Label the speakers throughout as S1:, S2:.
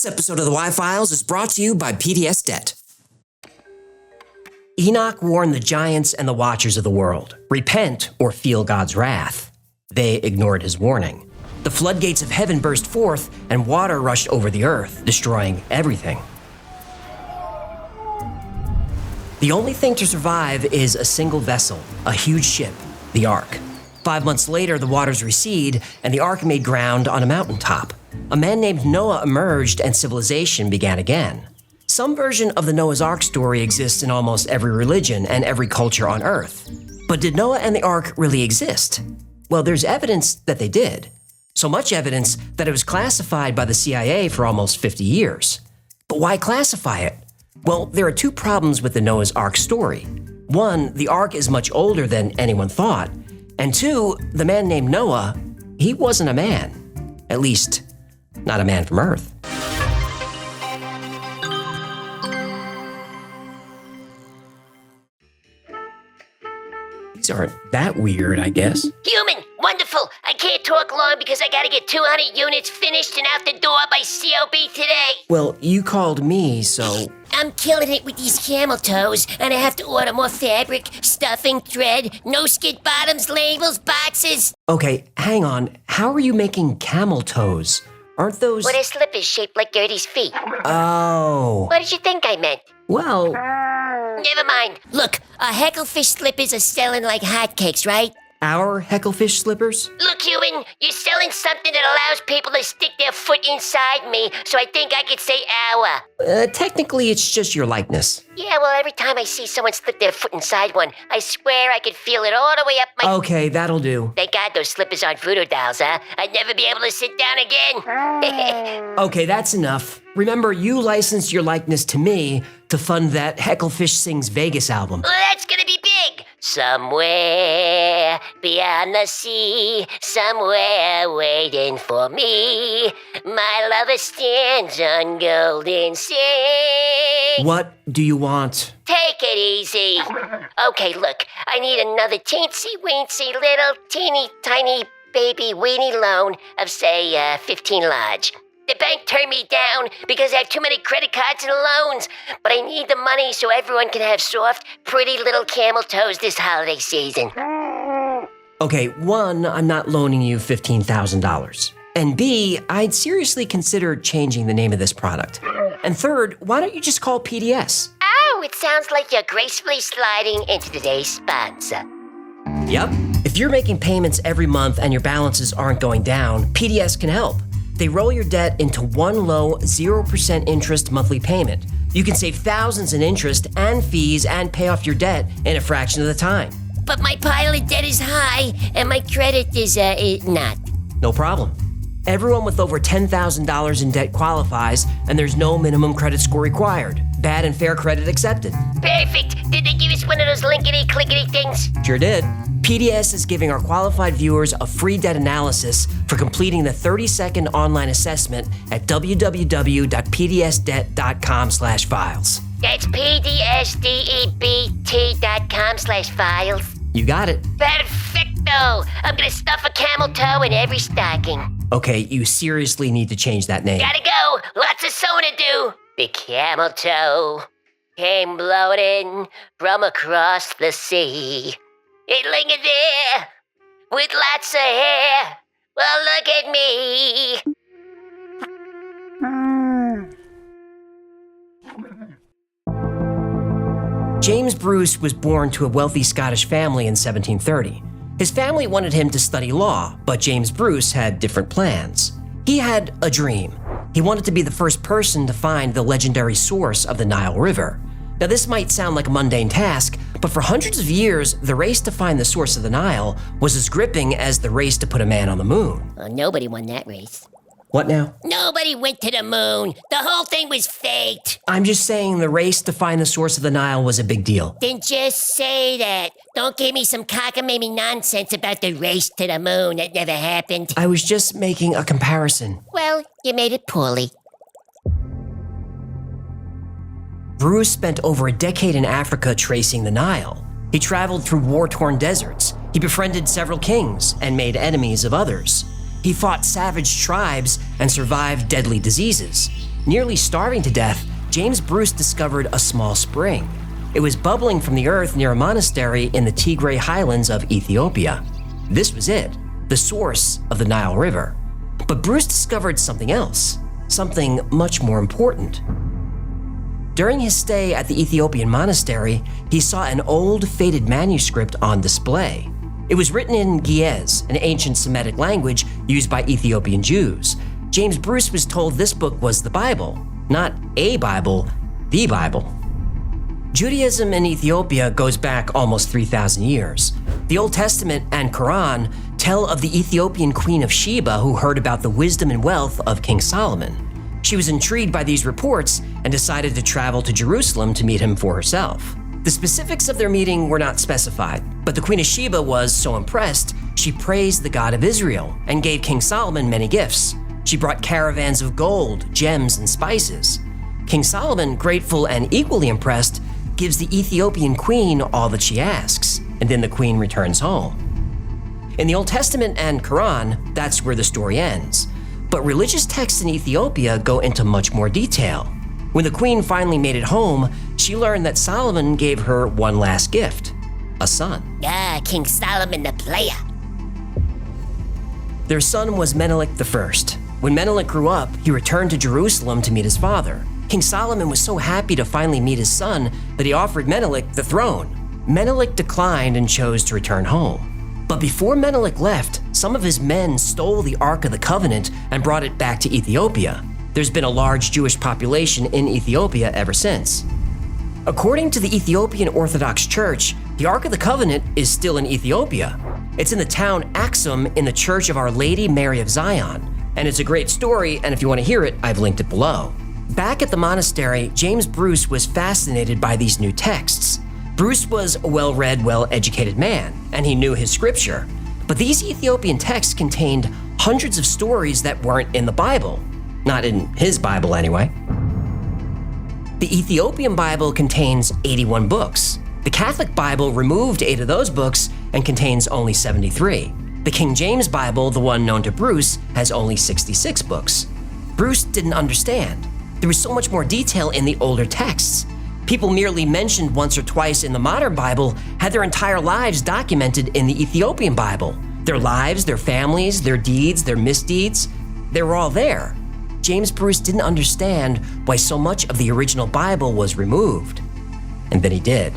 S1: This episode of the Y-Files is brought to you by PDS Debt. Enoch warned the giants and the watchers of the world, repent or feel God's wrath. They ignored his warning. The floodgates of heaven burst forth and water rushed over the earth, destroying everything. The only thing to survive is a single vessel, a huge ship, the Ark. 5 months later, the waters recede and the Ark made ground on a mountaintop. A man named Noah emerged and civilization began again. Some version of the Noah's Ark story exists in almost every religion and every culture on Earth. But did Noah and the Ark really exist? Well, there's evidence that they did. So much evidence that it was classified by the CIA for almost 50 years. But why classify it? Well, there are two problems with the Noah's Ark story. One, the Ark is much older than anyone thought. And two, the man named Noah, he wasn't a man. At least, not a man from Earth. These aren't that weird, I guess.
S2: Human, wonderful. I can't talk long because I gotta get 200 units finished and out the door by COB today.
S1: Well, you called me, so...
S2: I'm killing it with these camel toes, and I have to order more fabric, stuffing, thread, no-skid bottoms, labels, boxes.
S1: Okay, hang on. How are you making camel toes? Aren't those...
S2: Well, they're slippers shaped like Gertie's feet.
S1: Oh.
S2: What did you think I meant?
S1: Well...
S2: Never mind. Look, our hecklefish slippers are selling like hotcakes, right?
S1: Our hecklefish slippers?
S2: Look, human, you're selling something that allows people to stick their foot inside me, so I think I could say our.
S1: Technically, it's just your likeness.
S2: Yeah, well, every time I see someone slip their foot inside one, I swear I could feel it all the way up my...
S1: Okay, that'll do.
S2: Thank God those slippers aren't voodoo dolls, huh? I'd never be able to sit down again.
S1: Okay, that's enough. Remember, you licensed your likeness to me to fund that Hecklefish Sings Vegas album.
S2: Well, that's gonna be big. Somewhere beyond the sea, somewhere waiting for me, my lover stands on golden sand.
S1: What do you want?
S2: Take it easy. Okay, look, I need another teensy-weensy little teeny-tiny baby weenie loan of, say, 15 large. The bank turned me down because I have too many credit cards and loans, but I need the money so everyone can have soft, pretty little camel toes this holiday season.
S1: Okay, one, I'm not loaning you $15,000. And B, I'd seriously consider changing the name of this product. And third, why don't you just call PDS?
S2: Oh, it sounds like you're gracefully sliding into today's sponsor.
S1: Yep. If you're making payments every month and your balances aren't going down, PDS can help. They roll your debt into one low 0% interest monthly payment. You can save thousands in interest and fees and pay off your debt in a fraction of the time.
S2: But my pile of debt is high and my credit is not.
S1: No problem. Everyone with over $10,000 in debt qualifies, and there's no minimum credit score required. Bad and fair credit accepted.
S2: Perfect. Did they give us one of those linkety-clickety things?
S1: Sure did. PDS is giving our qualified viewers a free debt analysis for completing the 30-second online assessment at www.pdsdebt.com/files.
S2: That's pdsdebt.com/files.
S1: You got it.
S2: Perfecto. I'm gonna stuff a camel toe in every stocking.
S1: Okay, you seriously need to change that name.
S2: Gotta go. Lots of sewing to do. The camel toe came floating from across the sea. It lingered there with lots of hair. Well, look at me.
S1: James Bruce was born to a wealthy Scottish family in 1730. His family wanted him to study law, but James Bruce had different plans. He had a dream. He wanted to be the first person to find the legendary source of the Nile River. Now, this might sound like a mundane task, but for hundreds of years, the race to find the source of the Nile was as gripping as the race to put a man on the moon.
S2: Well, nobody won that race.
S1: What now?
S2: Nobody went to the moon. The whole thing was faked.
S1: I'm just saying the race to find the source of the Nile was a big deal.
S2: Then just say that. Don't give me some cockamamie nonsense about the race to the moon. That never happened.
S1: I was just making a comparison.
S2: Well, you made it poorly.
S1: Bruce spent over a decade in Africa tracing the Nile. He traveled through war-torn deserts. He befriended several kings and made enemies of others. He fought savage tribes and survived deadly diseases. Nearly starving to death, James Bruce discovered a small spring. It was bubbling from the earth near a monastery in the Tigray highlands of Ethiopia. This was it, the source of the Nile River. But Bruce discovered something else, something much more important. During his stay at the Ethiopian monastery, he saw an old, faded manuscript on display. It was written in Ge'ez, an ancient Semitic language used by Ethiopian Jews. James Bruce was told this book was the Bible, not a Bible, the Bible. Judaism in Ethiopia goes back almost 3,000 years. The Old Testament and Quran tell of the Ethiopian Queen of Sheba who heard about the wisdom and wealth of King Solomon. She was intrigued by these reports and decided to travel to Jerusalem to meet him for herself. The specifics of their meeting were not specified, but the Queen of Sheba was so impressed, she praised the God of Israel and gave King Solomon many gifts. She brought caravans of gold, gems, and spices. King Solomon, grateful and equally impressed, gives the Ethiopian queen all that she asks, and then the queen returns home. In the Old Testament and Quran, that's where the story ends. But religious texts in Ethiopia go into much more detail. When the queen finally made it home, she learned that Solomon gave her one last gift, a son.
S2: King Solomon the player.
S1: Their son was Menelik I. When Menelik grew up, he returned to Jerusalem to meet his father. King Solomon was so happy to finally meet his son that he offered Menelik the throne. Menelik declined and chose to return home. But before Menelik left, some of his men stole the Ark of the Covenant and brought it back to Ethiopia. There's been a large Jewish population in Ethiopia ever since. According to the Ethiopian Orthodox Church, the Ark of the Covenant is still in Ethiopia. It's in the town Axum in the Church of Our Lady Mary of Zion. And it's a great story, and if you want to hear it, I've linked it below. Back at the monastery, James Bruce was fascinated by these new texts. Bruce was a well-read, well-educated man, and he knew his scripture. But these Ethiopian texts contained hundreds of stories that weren't in the Bible. Not in his Bible, anyway. The Ethiopian Bible contains 81 books. The Catholic Bible removed 8 of those books and contains only 73. The King James Bible, the one known to Bruce, has only 66 books. Bruce didn't understand. There was so much more detail in the older texts. People merely mentioned once or twice in the modern Bible had their entire lives documented in the Ethiopian Bible. Their lives, their families, their deeds, their misdeeds, they were all there. James Bruce didn't understand why so much of the original Bible was removed. And then he did.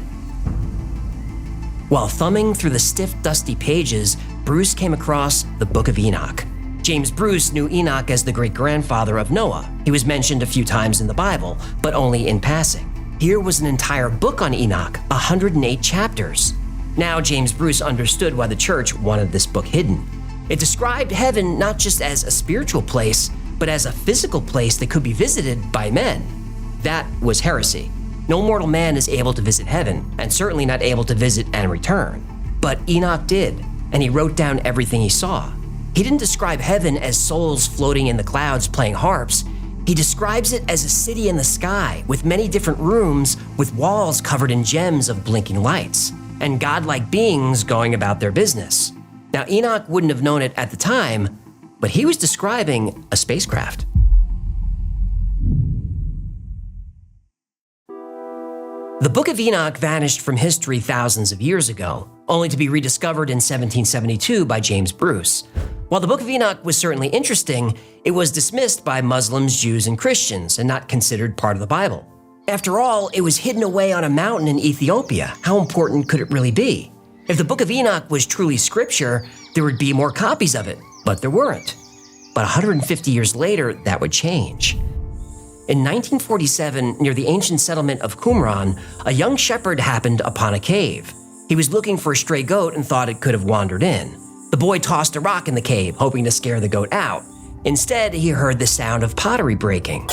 S1: While thumbing through the stiff, dusty pages, Bruce came across the Book of Enoch. James Bruce knew Enoch as the great-grandfather of Noah. He was mentioned a few times in the Bible, but only in passing. Here was an entire book on Enoch, 108 chapters. Now James Bruce understood why the church wanted this book hidden. It described heaven not just as a spiritual place, but as a physical place that could be visited by men. That was heresy. No mortal man is able to visit heaven, and certainly not able to visit and return. But Enoch did, and he wrote down everything he saw. He didn't describe heaven as souls floating in the clouds playing harps. He describes it as a city in the sky with many different rooms with walls covered in gems of blinking lights, and godlike beings going about their business. Now, Enoch wouldn't have known it at the time, but he was describing a spacecraft. The Book of Enoch vanished from history thousands of years ago, only to be rediscovered in 1772 by James Bruce. While the Book of Enoch was certainly interesting, it was dismissed by Muslims, Jews, and Christians and not considered part of the Bible. After all, it was hidden away on a mountain in Ethiopia. How important could it really be? If the Book of Enoch was truly scripture, there would be more copies of it, but there weren't. But 150 years later, that would change. In 1947, near the ancient settlement of Qumran, a young shepherd happened upon a cave. He was looking for a stray goat and thought it could have wandered in. The boy tossed a rock in the cave, hoping to scare the goat out. Instead, he heard the sound of pottery breaking.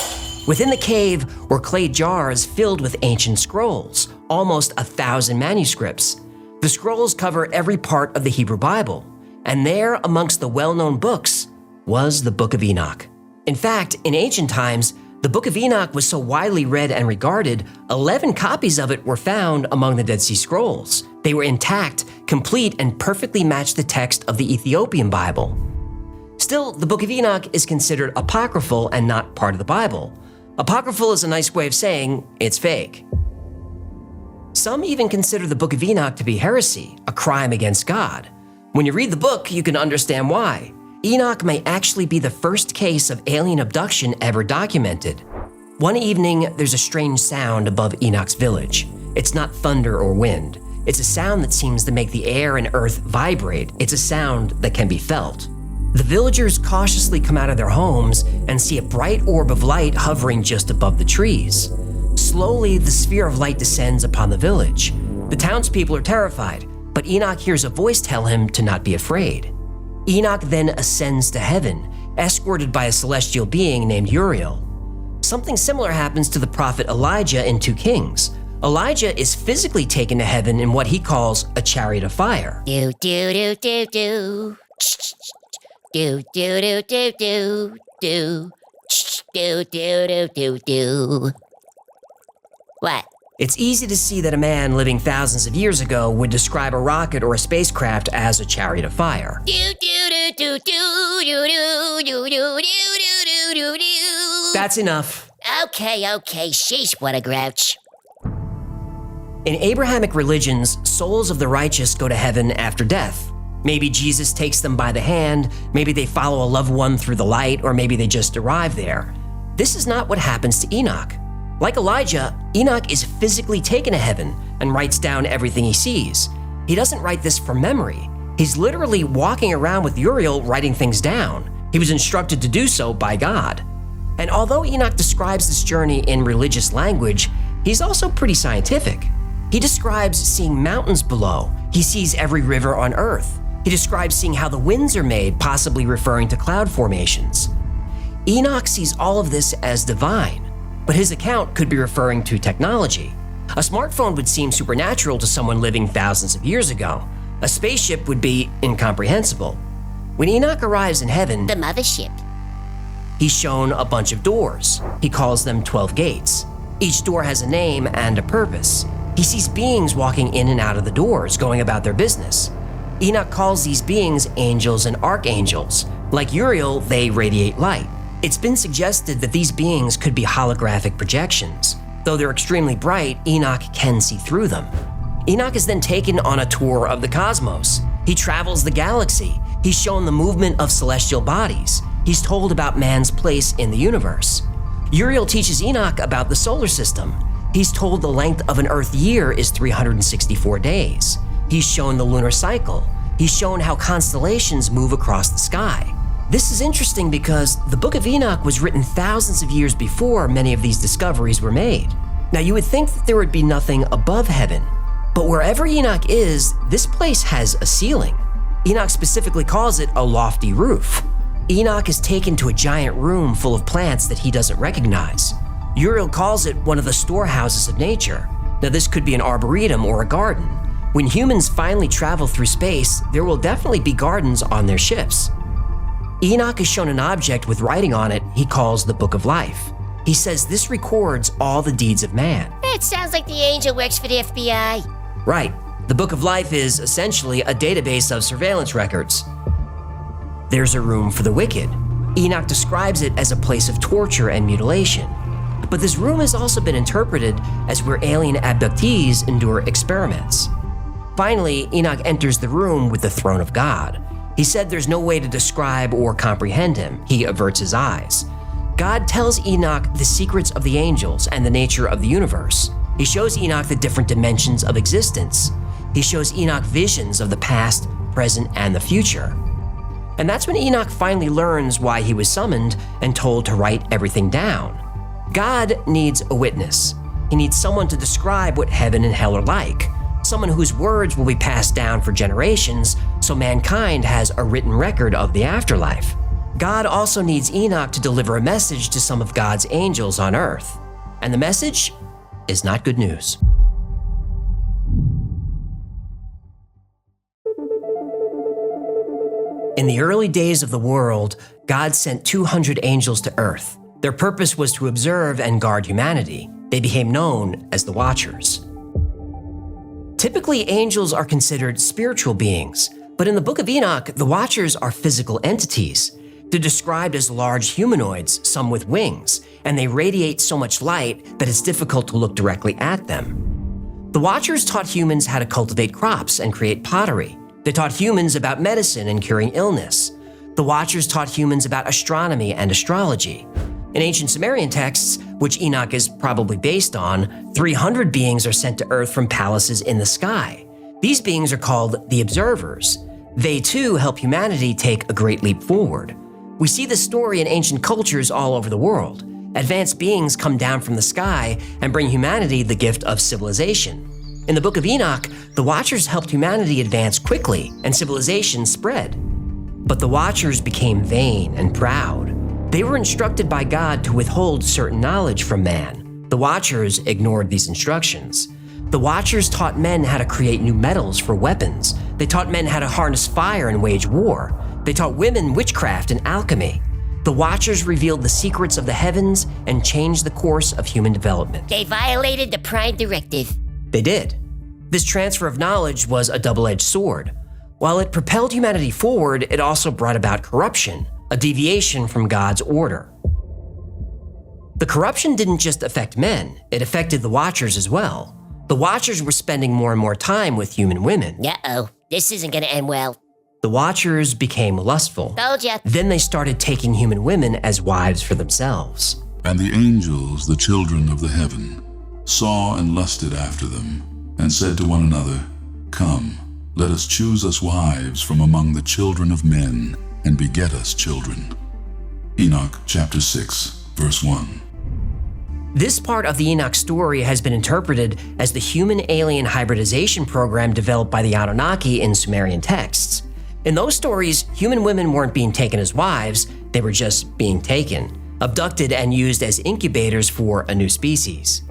S1: Within the cave were clay jars filled with ancient scrolls, almost 1,000 manuscripts. The scrolls cover every part of the Hebrew Bible, and there, amongst the well-known books, was the Book of Enoch. In fact, in ancient times, the Book of Enoch was so widely read and regarded, 11 copies of it were found among the Dead Sea Scrolls. They were intact, complete, and perfectly matched the text of the Ethiopian Bible. Still, the Book of Enoch is considered apocryphal and not part of the Bible. Apocryphal is a nice way of saying it's fake. Some even consider the Book of Enoch to be heresy, a crime against God. When you read the book, you can understand why. Enoch may actually be the first case of alien abduction ever documented. One evening, there's a strange sound above Enoch's village. It's not thunder or wind. It's a sound that seems to make the air and earth vibrate. It's a sound that can be felt. The villagers cautiously come out of their homes and see a bright orb of light hovering just above the trees. Slowly, the sphere of light descends upon the village. The townspeople are terrified, but Enoch hears a voice tell him to not be afraid. Enoch then ascends to heaven, escorted by a celestial being named Uriel. Something similar happens to the prophet Elijah in 2 Kings. Elijah is physically taken to heaven in what he calls a chariot of fire.
S2: Do do do do do. Do do do do do do. Do do do do do. What?
S1: It's easy to see that a man living thousands of years ago would describe a rocket or a spacecraft as a chariot of fire.
S2: Do do do do do do do do do do do do.
S1: That's enough.
S2: Okay, sheesh, what a grouch.
S1: In Abrahamic religions, souls of the righteous go to heaven after death. Maybe Jesus takes them by the hand, maybe they follow a loved one through the light, or maybe they just arrive there. This is not what happens to Enoch. Like Elijah, Enoch is physically taken to heaven and writes down everything he sees. He doesn't write this from memory. He's literally walking around with Uriel writing things down. He was instructed to do so by God. And although Enoch describes this journey in religious language, he's also pretty scientific. He describes seeing mountains below. He sees every river on earth. He describes seeing how the winds are made, possibly referring to cloud formations. Enoch sees all of this as divine, but his account could be referring to technology. A smartphone would seem supernatural to someone living thousands of years ago. A spaceship would be incomprehensible. When Enoch arrives in heaven,
S2: The mothership.
S1: he's shown a bunch of doors. He calls them 12 gates. Each door has a name and a purpose. He sees beings walking in and out of the doors, going about their business. Enoch calls these beings angels and archangels. Like Uriel, they radiate light. It's been suggested that these beings could be holographic projections. Though they're extremely bright, Enoch can see through them. Enoch is then taken on a tour of the cosmos. He travels the galaxy. He's shown the movement of celestial bodies. He's told about man's place in the universe. Uriel teaches Enoch about the solar system. He's told the length of an Earth year is 364 days. He's shown the lunar cycle. He's shown how constellations move across the sky. This is interesting because the Book of Enoch was written thousands of years before many of these discoveries were made. Now, you would think that there would be nothing above heaven, but wherever Enoch is, this place has a ceiling. Enoch specifically calls it a lofty roof. Enoch is taken to a giant room full of plants that he doesn't recognize. Uriel calls it one of the storehouses of nature. Now, this could be an arboretum or a garden. When humans finally travel through space, there will definitely be gardens on their ships. Enoch is shown an object with writing on it he calls the Book of Life. He says this records all the deeds of man.
S2: It sounds like the angel works for the FBI.
S1: Right. The Book of Life is essentially a database of surveillance records. There's a room for the wicked. Enoch describes it as a place of torture and mutilation. But this room has also been interpreted as where alien abductees endure experiments. Finally, Enoch enters the room with the throne of God. He said there's no way to describe or comprehend him. He averts his eyes. God tells Enoch the secrets of the angels and the nature of the universe. He shows Enoch the different dimensions of existence. He shows Enoch visions of the past, present, and the future. And that's when Enoch finally learns why he was summoned and told to write everything down. God needs a witness. He needs someone to describe what heaven and hell are like, someone whose words will be passed down for generations so mankind has a written record of the afterlife. God also needs Enoch to deliver a message to some of God's angels on earth. And the message is not good news. In the early days of the world, God sent 200 angels to earth. Their purpose was to observe and guard humanity. They became known as the Watchers. Typically, angels are considered spiritual beings, but in the Book of Enoch, the Watchers are physical entities. They're described as large humanoids, some with wings, and they radiate so much light that it's difficult to look directly at them. The Watchers taught humans how to cultivate crops and create pottery. They taught humans about medicine and curing illness. The Watchers taught humans about astronomy and astrology. In ancient Sumerian texts, which Enoch is probably based on, 300 beings are sent to Earth from palaces in the sky. These beings are called the Observers. They too help humanity take a great leap forward. We see this story in ancient cultures all over the world. Advanced beings come down from the sky and bring humanity the gift of civilization. In the Book of Enoch, the Watchers helped humanity advance quickly and civilization spread. But the Watchers became vain and proud. They were instructed by God to withhold certain knowledge from man. The Watchers ignored these instructions. The Watchers taught men how to create new metals for weapons. They taught men how to harness fire and wage war. They taught women witchcraft and alchemy. The Watchers revealed the secrets of the heavens and changed the course of human development.
S2: They violated the Prime Directive.
S1: They did. This transfer of knowledge was a double-edged sword. While it propelled humanity forward, it also brought about corruption, a deviation from God's order. The corruption didn't just affect men, it affected the Watchers as well. The Watchers were spending more and more time with human women.
S2: Uh-oh, this isn't gonna end well.
S1: The Watchers became lustful.
S2: Told ya.
S1: Then they started taking human women as wives for themselves.
S3: And the angels, the children of the heaven, saw and lusted after them, and said to one another, "Come, let us choose us wives from among the children of men, and beget us children." Enoch chapter 6, verse 1.
S1: This part of the Enoch story has been interpreted as the human-alien hybridization program developed by the Anunnaki in Sumerian texts. In those stories, human women weren't being taken as wives, they were just being taken, abducted and used as incubators for a new species.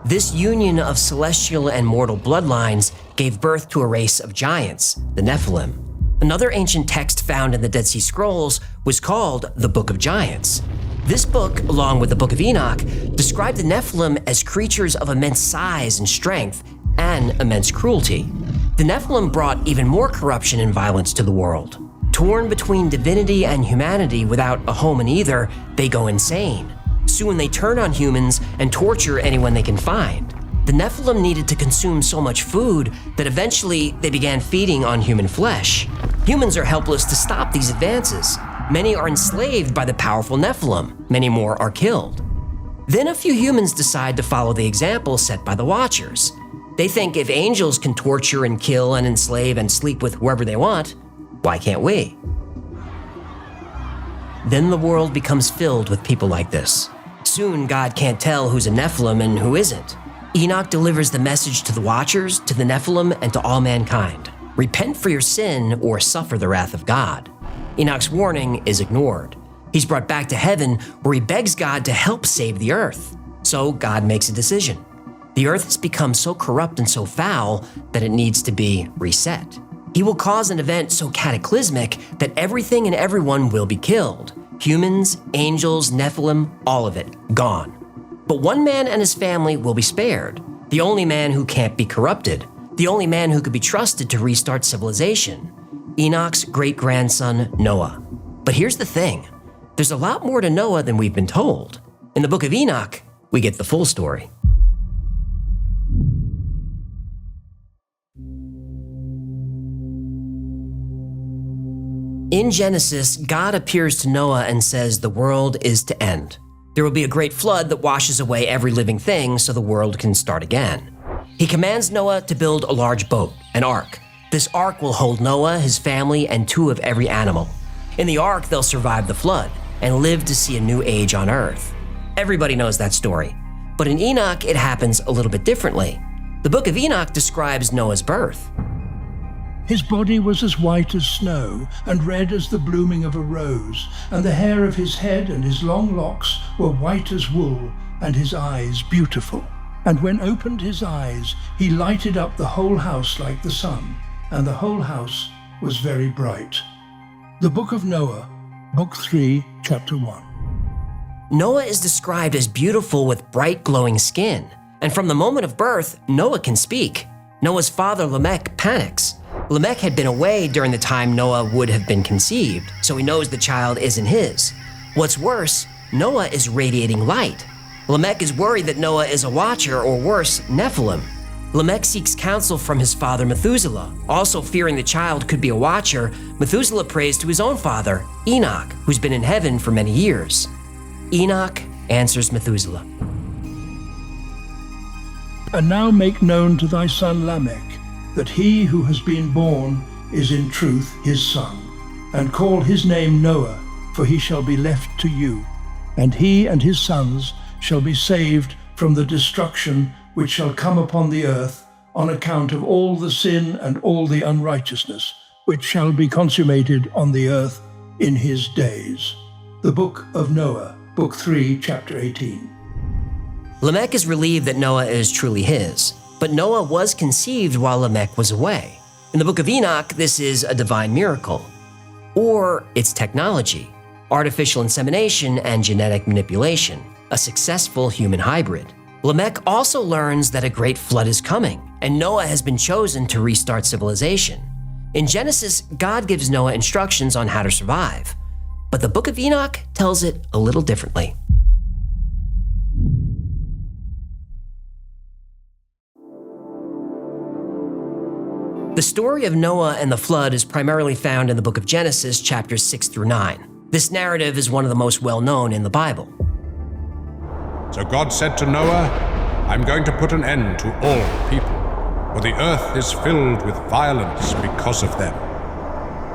S1: This union of celestial and mortal bloodlines gave birth to a race of giants, the Nephilim. Another ancient text found in the Dead Sea Scrolls was called the Book of Giants. This book, along with the Book of Enoch, described the Nephilim as creatures of immense size and strength and immense cruelty. The Nephilim brought even more corruption and violence to the world. Torn between divinity and humanity without a home in either, they go insane. Soon they turn on humans and torture anyone they can find. The Nephilim needed to consume so much food that eventually they began feeding on human flesh. Humans are helpless to stop these advances. Many are enslaved by the powerful Nephilim. Many more are killed. Then a few humans decide to follow the example set by the Watchers. They think if angels can torture and kill and enslave and sleep with whoever they want, why can't we? Then the world becomes filled with people like this. Soon God can't tell who's a Nephilim and who isn't. Enoch delivers the message to the Watchers, to the Nephilim, and to all mankind. Repent for your sin or suffer the wrath of God. Enoch's warning is ignored. He's brought back to heaven where he begs God to help save the earth. So God makes a decision. The earth has become so corrupt and so foul that it needs to be reset. He will cause an event so cataclysmic that everything and everyone will be killed. Humans, angels, Nephilim, all of it, gone. But one man and his family will be spared. The only man who can't be corrupted. The only man who could be trusted to restart civilization. Enoch's great-grandson, Noah. But here's the thing. There's a lot more to Noah than we've been told. In the Book of Enoch, we get the full story. In Genesis, God appears to Noah and says the world is to end. There will be a great flood that washes away every living thing so the world can start again. He commands Noah to build a large boat, an ark. This ark will hold Noah, his family, and 2 of every animal. In the ark, they'll survive the flood and live to see a new age on earth. Everybody knows that story. But in Enoch, it happens a little bit differently. The Book of Enoch describes Noah's birth.
S4: His body was as white as snow, and red as the blooming of a rose, and the hair of his head and his long locks were white as wool, and his eyes beautiful. And when opened his eyes, he lighted up the whole house like the sun, and the whole house was very bright. The Book of Noah, Book 3, Chapter 1.
S1: Noah is described as beautiful with bright glowing skin, and from the moment of birth, Noah can speak. Noah's father Lamech panics. Lamech had been away during the time Noah would have been conceived, so he knows the child isn't his. What's worse, Noah is radiating light. Lamech is worried that Noah is a watcher, or worse, Nephilim. Lamech seeks counsel from his father Methuselah. Also fearing the child could be a watcher, Methuselah prays to his own father, Enoch, who's been in heaven for many years. Enoch answers Methuselah.
S4: And now make known to thy son Lamech that he who has been born is in truth his son, and call his name Noah, for he shall be left to you, and he and his sons shall be saved from the destruction which shall come upon the earth on account of all the sin and all the unrighteousness which shall be consummated on the earth in his days. The Book of Noah, Book 3, Chapter 18.
S1: Lamech is relieved that Noah is truly his, but Noah was conceived while Lamech was away. In the Book of Enoch, this is a divine miracle. Or it's technology, artificial insemination and genetic manipulation, a successful human hybrid. Lamech also learns that a great flood is coming, and Noah has been chosen to restart civilization. In Genesis, God gives Noah instructions on how to survive, but the Book of Enoch tells it a little differently. The story of Noah and the flood is primarily found in the book of Genesis, chapters 6 through 9. This narrative is one of the most well-known in the Bible.
S5: So God said to Noah, I'm going to put an end to all people, for the earth is filled with violence because of them.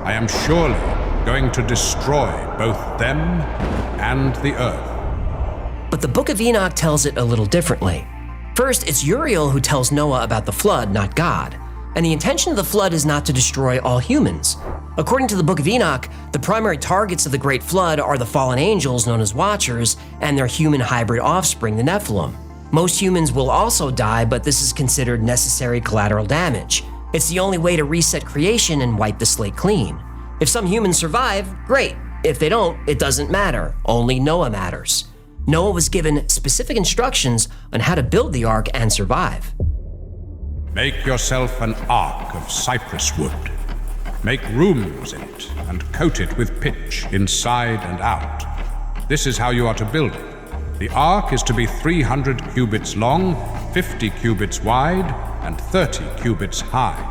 S5: I am surely going to destroy both them and the earth.
S1: But the book of Enoch tells it a little differently. First, it's Uriel who tells Noah about the flood, not God. And the intention of the flood is not to destroy all humans. According to the book of Enoch, the primary targets of the great flood are the fallen angels known as Watchers and their human hybrid offspring, the Nephilim. Most humans will also die, but this is considered necessary collateral damage. It's the only way to reset creation and wipe the slate clean. If some humans survive, great. If they don't, it doesn't matter. Only Noah matters. Noah was given specific instructions on how to build the ark and survive.
S5: Make yourself an ark of cypress wood. Make rooms in it and coat it with pitch inside and out. This is how you are to build it. The ark is to be 300 cubits long, 50 cubits wide, and 30 cubits high.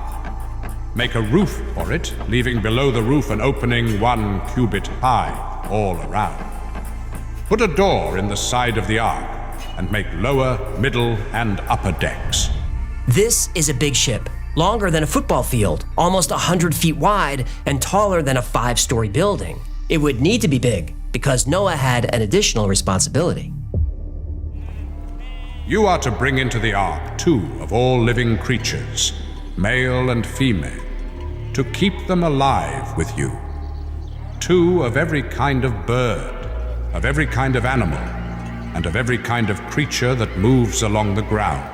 S5: Make a roof for it, leaving below the roof an opening 1 cubit high all around. Put a door in the side of the ark and make lower, middle, and upper decks.
S1: This is a big ship, longer than a football field, almost 100 feet wide, and taller than a 5-story building. It would need to be big because Noah had an additional responsibility.
S5: You are to bring into the ark 2 of all living creatures, male and female, to keep them alive with you. 2 of every kind of bird, of every kind of animal, and of every kind of creature that moves along the ground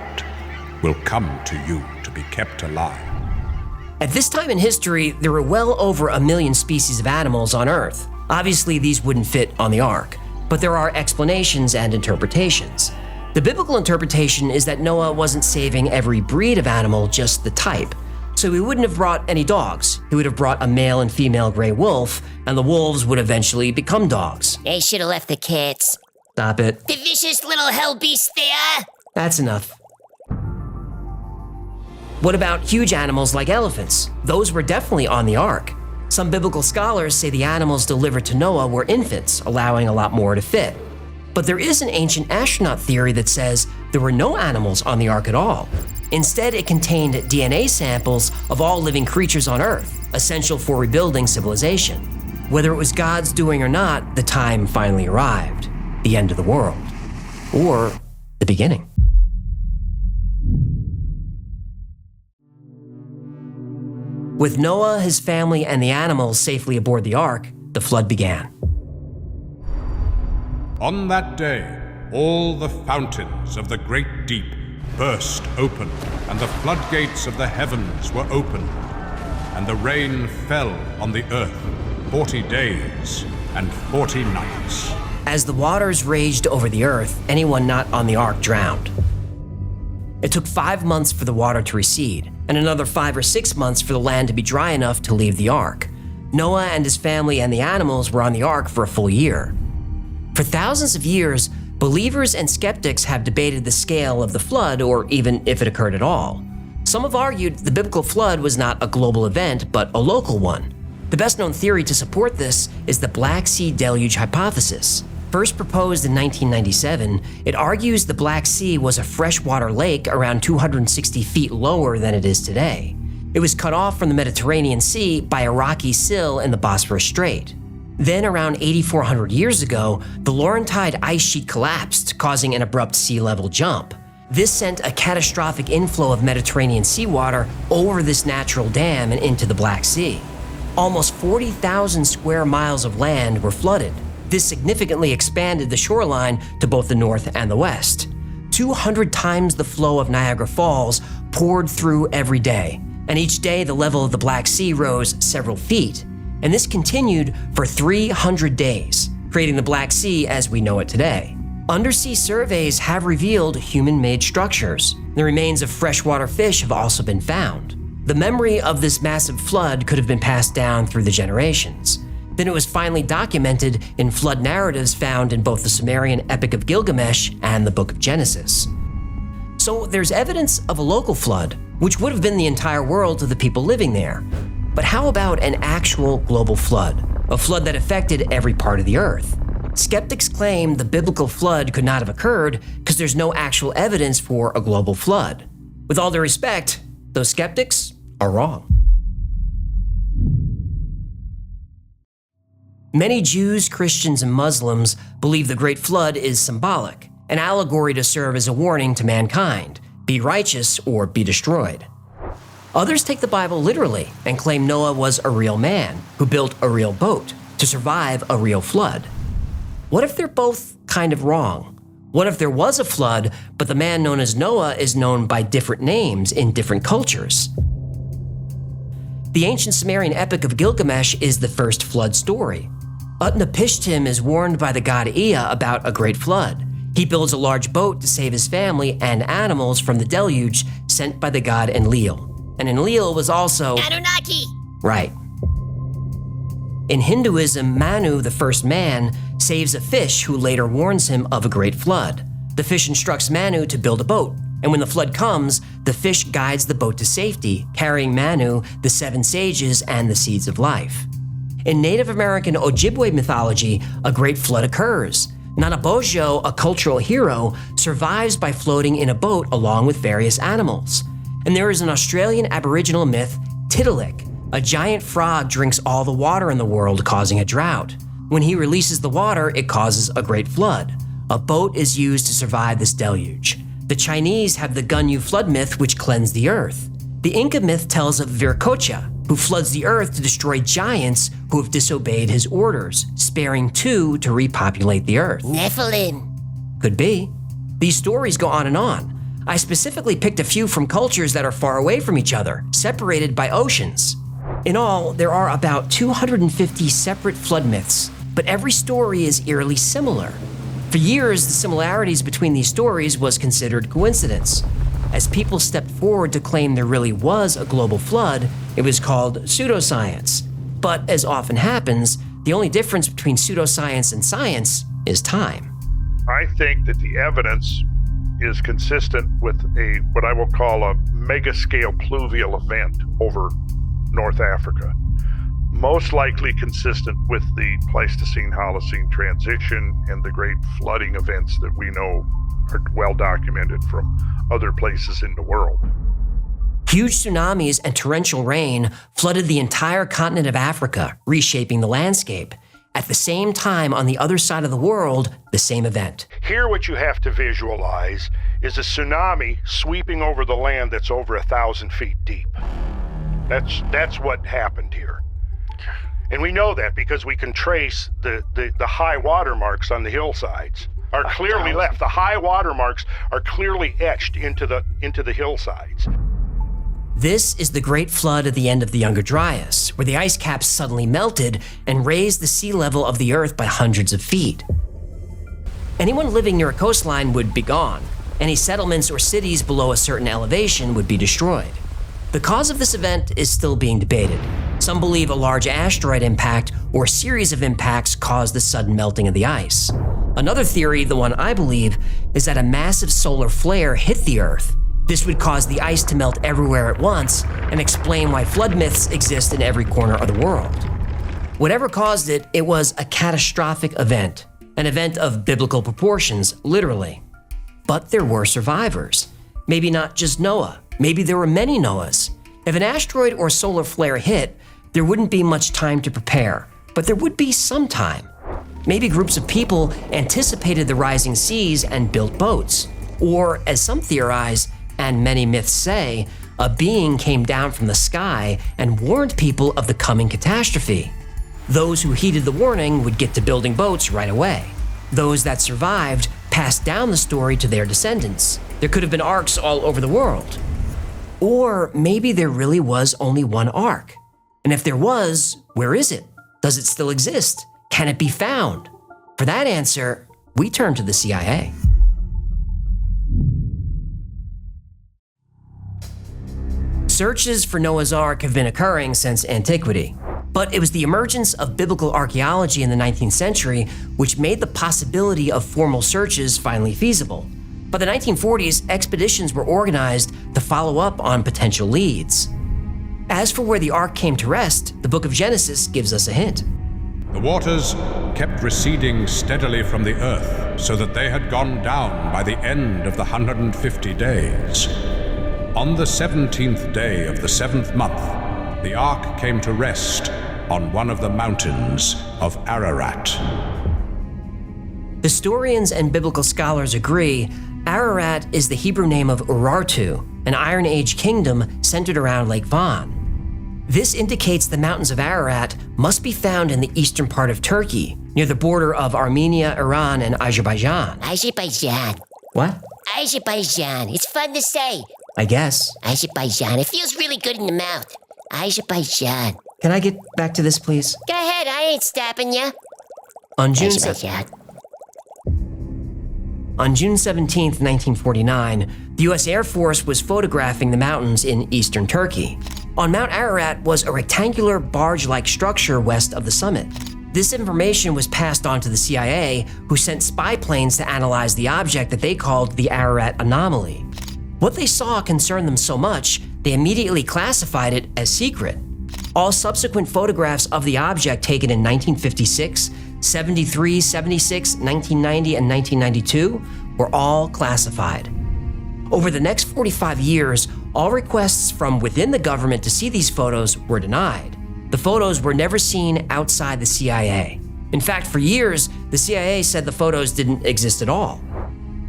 S5: will come to you to be kept alive.
S1: At this time in history, there were well over 1 million species of animals on Earth. Obviously, these wouldn't fit on the ark, but there are explanations and interpretations. The biblical interpretation is that Noah wasn't saving every breed of animal, just the type. So he wouldn't have brought any dogs. He would have brought a male and female gray wolf, and the wolves would eventually become dogs.
S2: They should have left the cats.
S1: Stop it.
S2: The vicious little hell beasts they are.
S1: That's enough. What about huge animals like elephants? Those were definitely on the ark. Some biblical scholars say the animals delivered to Noah were infants, allowing a lot more to fit. But there is an ancient astronaut theory that says there were no animals on the ark at all. Instead, it contained DNA samples of all living creatures on Earth, essential for rebuilding civilization. Whether it was God's doing or not, the time finally arrived. The end of the world. Or the beginning. With Noah, his family, and the animals safely aboard the ark, the flood began.
S5: On that day, all the fountains of the great deep burst open, and the floodgates of the heavens were opened, and the rain fell on the earth 40 days and 40 nights.
S1: As the waters raged over the earth, anyone not on the ark drowned. It took 5 months for the water to recede, and another 5 or 6 months for the land to be dry enough to leave the ark. Noah and his family and the animals were on the ark for a full year. For thousands of years, believers and skeptics have debated the scale of the flood, or even if it occurred at all. Some have argued the biblical flood was not a global event, but a local one. The best-known theory to support this is the Black Sea deluge hypothesis. First proposed in 1997, it argues the Black Sea was a freshwater lake around 260 feet lower than it is today. It was cut off from the Mediterranean Sea by a rocky sill in the Bosphorus Strait. Then, around 8,400 years ago, the Laurentide ice sheet collapsed, causing an abrupt sea level jump. This sent a catastrophic inflow of Mediterranean seawater over this natural dam and into the Black Sea. Almost 40,000 square miles of land were flooded. This significantly expanded the shoreline to both the north and the west. 200 times the flow of Niagara Falls poured through every day, and each day the level of the Black Sea rose several feet. And this continued for 300 days, creating the Black Sea as we know it today. Undersea surveys have revealed human-made structures. The remains of freshwater fish have also been found. The memory of this massive flood could have been passed down through the generations. Then it was finally documented in flood narratives found in both the Sumerian Epic of Gilgamesh and the Book of Genesis. So there's evidence of a local flood, which would have been the entire world to the people living there. But how about an actual global flood? A flood that affected every part of the earth? Skeptics claim the biblical flood could not have occurred because there's no actual evidence for a global flood. With all due respect, those skeptics are wrong. Many Jews, Christians, and Muslims believe the Great Flood is symbolic, an allegory to serve as a warning to mankind: be righteous or be destroyed. Others take the Bible literally and claim Noah was a real man who built a real boat to survive a real flood. What if they're both kind of wrong? What if there was a flood, but the man known as Noah is known by different names in different cultures? The ancient Sumerian Epic of Gilgamesh is the first flood story. Utnapishtim is warned by the god Ea about a great flood. He builds a large boat to save his family and animals from the deluge sent by the god Enlil. And Enlil was also
S2: Anunnaki!
S1: Right. In Hinduism, Manu, the first man, saves a fish who later warns him of a great flood. The fish instructs Manu to build a boat, and when the flood comes, the fish guides the boat to safety, carrying Manu, the 7 sages, and the seeds of life. In Native American Ojibwe mythology, a great flood occurs. Nanabojo, a cultural hero, survives by floating in a boat along with various animals. And there is an Australian Aboriginal myth, Tiddalik. A giant frog drinks all the water in the world, causing a drought. When he releases the water, it causes a great flood. A boat is used to survive this deluge. The Chinese have the Gunyu flood myth, which cleansed the earth. The Inca myth tells of Viracocha, who floods the earth to destroy giants who have disobeyed his orders, sparing 2 to repopulate the earth.
S2: Nephilim.
S1: Could be. These stories go on and on. I specifically picked a few from cultures that are far away from each other, separated by oceans. In all, there are about 250 separate flood myths, but every story is eerily similar. For years, the similarities between these stories was considered coincidence. As people stepped forward to claim there really was a global flood, it was called pseudoscience. But as often happens, the only difference between pseudoscience and science is time.
S6: I think that the evidence is consistent with what I will call a mega-scale pluvial event over North Africa. Most likely consistent with the Pleistocene-Holocene transition and the great flooding events that we know are well documented from other places in the world.
S1: Huge tsunamis and torrential rain flooded the entire continent of Africa, reshaping the landscape. At the same time, on the other side of the world, the same event.
S6: Here, what you have to visualize is a tsunami sweeping over the land that's over 1,000 feet deep. That's what happened here. And we know that because we can trace the high water marks on the hillsides are clearly left. The high water marks are clearly etched into the hillsides.
S1: This is the Great Flood at the end of the Younger Dryas, where the ice caps suddenly melted and raised the sea level of the Earth by hundreds of feet. Anyone living near a coastline would be gone. Any settlements or cities below a certain elevation would be destroyed. The cause of this event is still being debated. Some believe a large asteroid impact or a series of impacts caused the sudden melting of the ice. Another theory, the one I believe, is that a massive solar flare hit the Earth. This would cause the ice to melt everywhere at once and explain why flood myths exist in every corner of the world. Whatever caused it, it was a catastrophic event, an event of biblical proportions, literally. But there were survivors. Maybe not just Noah. Maybe there were many Noahs. If an asteroid or solar flare hit, there wouldn't be much time to prepare, but there would be some time. Maybe groups of people anticipated the rising seas and built boats. Or, as some theorize, and many myths say, a being came down from the sky and warned people of the coming catastrophe. Those who heeded the warning would get to building boats right away. Those that survived passed down the story to their descendants. There could have been arks all over the world. Or maybe there really was only one ark. And if there was, where is it? Does it still exist? Can it be found? For that answer, we turn to the CIA. Searches for Noah's Ark have been occurring since antiquity. But it was the emergence of biblical archaeology in the 19th century which made the possibility of formal searches finally feasible. By the 1940s, expeditions were organized to follow up on potential leads. As for where the ark came to rest, the book of Genesis gives us a hint.
S5: The waters kept receding steadily from the earth, so that they had gone down by the end of the 150 days. On the 17th day of the 7th month, the ark came to rest on one of the mountains of Ararat.
S1: Historians and biblical scholars agree Ararat is the Hebrew name of Urartu, an Iron Age kingdom centered around Lake Van. This indicates the mountains of Ararat must be found in the eastern part of Turkey, near the border of Armenia, Iran, and Azerbaijan.
S2: Azerbaijan.
S1: What?
S2: Azerbaijan. It's fun to say.
S1: I guess.
S2: Azerbaijan. It feels really good in the mouth. Azerbaijan.
S1: Can I get back to this, please?
S2: Go ahead, I ain't stopping you.
S1: On June
S2: Azerbaijan.
S1: On June 17, 1949, the U.S. Air Force was photographing the mountains in eastern Turkey. On Mount Ararat was a rectangular barge-like structure west of the summit. This information was passed on to the CIA, who sent spy planes to analyze the object that they called the Ararat anomaly. What they saw concerned them so much, they immediately classified it as secret. All subsequent photographs of the object taken in 1956, 73, 76, 1990, and 1992 were all classified. Over the next 45 years, all requests from within the government to see these photos were denied. The photos were never seen outside the CIA. In fact, for years, the CIA said the photos didn't exist at all.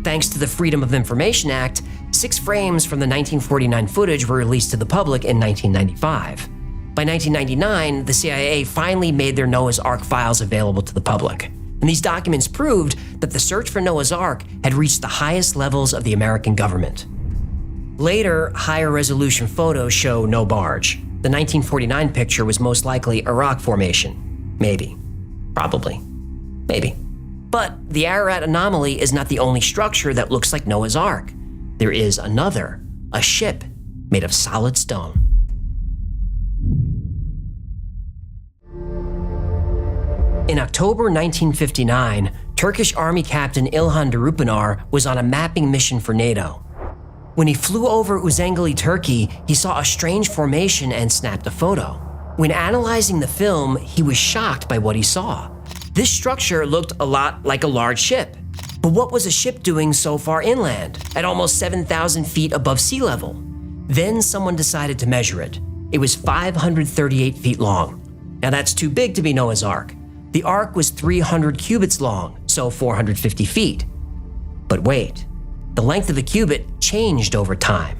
S1: Thanks to the Freedom of Information Act, 6 frames from the 1949 footage were released to the public in 1995. By 1999, the CIA finally made their Noah's Ark files available to the public. And these documents proved that the search for Noah's Ark had reached the highest levels of the American government. Later, higher resolution photos show no barge. The 1949 picture was most likely a rock formation. Maybe. Probably. Maybe. But the Ararat anomaly is not the only structure that looks like Noah's Ark. There is another, a ship made of solid stone. In October 1959, Turkish Army Captain İlhan Darupınar was on a mapping mission for NATO. When he flew over Uzengeli, Turkey, he saw a strange formation and snapped a photo. When analyzing the film, he was shocked by what he saw. This structure looked a lot like a large ship. But what was a ship doing so far inland, at almost 7,000 feet above sea level? Then someone decided to measure it. It was 538 feet long. Now that's too big to be Noah's Ark. The Ark was 300 cubits long, so 450 feet. But wait, the length of the cubit changed over time.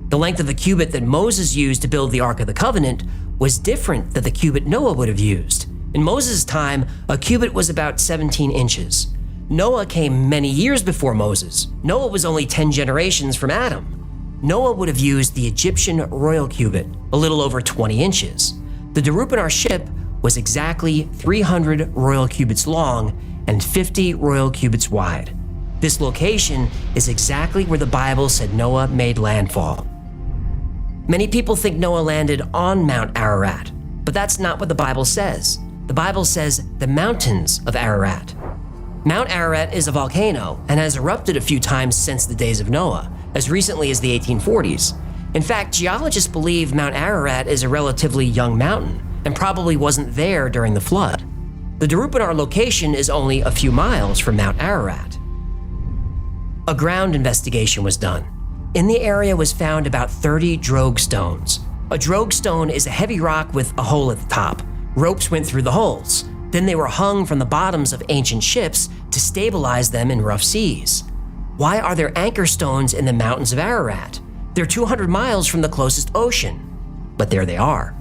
S1: The length of the cubit that Moses used to build the Ark of the Covenant was different than the cubit Noah would have used. In Moses' time, a cubit was about 17 inches. Noah came many years before Moses. Noah was only 10 generations from Adam. Noah would have used the Egyptian royal cubit, a little over 20 inches. The Darupınar ship was exactly 300 royal cubits long and 50 royal cubits wide. This location is exactly where the Bible said Noah made landfall. Many people think Noah landed on Mount Ararat, but that's not what the Bible says. The Bible says the mountains of Ararat. Mount Ararat is a volcano and has erupted a few times since the days of Noah, as recently as the 1840s. In fact, geologists believe Mount Ararat is a relatively young mountain and probably wasn't there during the flood. The Darupanar location is only a few miles from Mount Ararat. A ground investigation was done. In the area was found about 30 drogue stones. A drogue stone is a heavy rock with a hole at the top. Ropes went through the holes. Then they were hung from the bottoms of ancient ships to stabilize them in rough seas. Why are there anchor stones in the mountains of Ararat? They're 200 miles from the closest ocean, but there they are.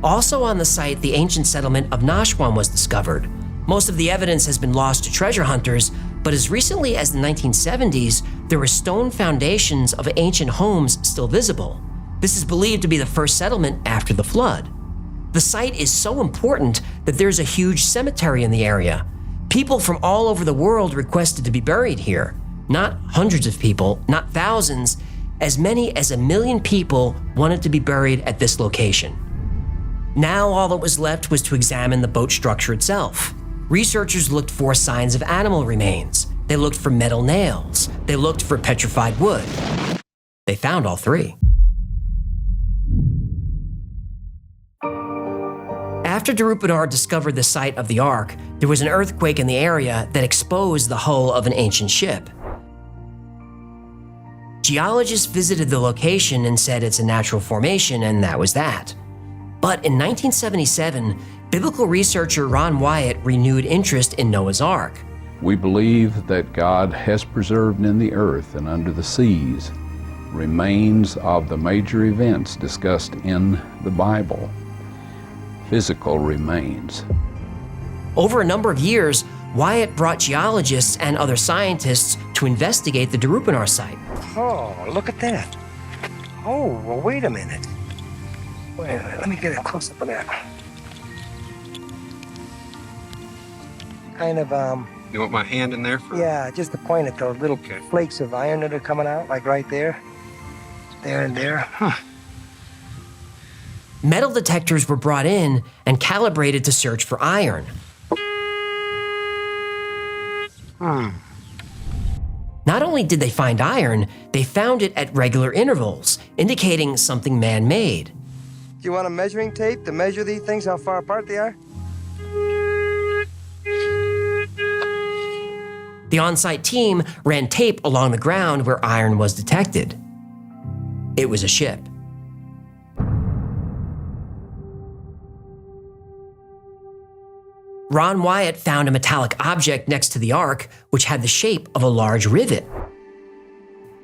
S1: Also on the site, the ancient settlement of Nashwan was discovered. Most of the evidence has been lost to treasure hunters, but as recently as the 1970s, there were stone foundations of ancient homes still visible. This is believed to be the first settlement after the flood. The site is so important that there's a huge cemetery in the area. People from all over the world requested to be buried here. Not hundreds of people, not thousands, as many as 1 million people wanted to be buried at this location. Now all that was left was to examine the boat structure itself. Researchers looked for signs of animal remains. They looked for metal nails. They looked for petrified wood. They found all three. After Darupanar discovered the site of the Ark, there was an earthquake in the area that exposed the hull of an ancient ship. Geologists visited the location and said it's a natural formation, and that was that. But in 1977, biblical researcher Ron Wyatt renewed interest in Noah's Ark.
S7: We believe that God has preserved in the earth and under the seas remains of the major events discussed in the Bible. Physical remains.
S1: Over a number of years, Wyatt brought geologists and other scientists to investigate the Darupanar site.
S8: Oh, look at that. Oh, well, wait a minute. Wait a minute, let me get a close-up of that. Kind of,
S9: You want my hand in there?
S8: yeah, just to point at those little flakes of iron that are coming out, like right there. There and there. Huh.
S1: Metal detectors were brought in and calibrated to search for iron. Not only did they find iron, they found it at regular intervals, indicating something man-made.
S8: Do you want a measuring tape to measure these things, how far apart they are?
S1: The on-site team ran tape along the ground where iron was detected. It was a ship. Ron Wyatt found a metallic object next to the Ark, which had the shape of a large rivet.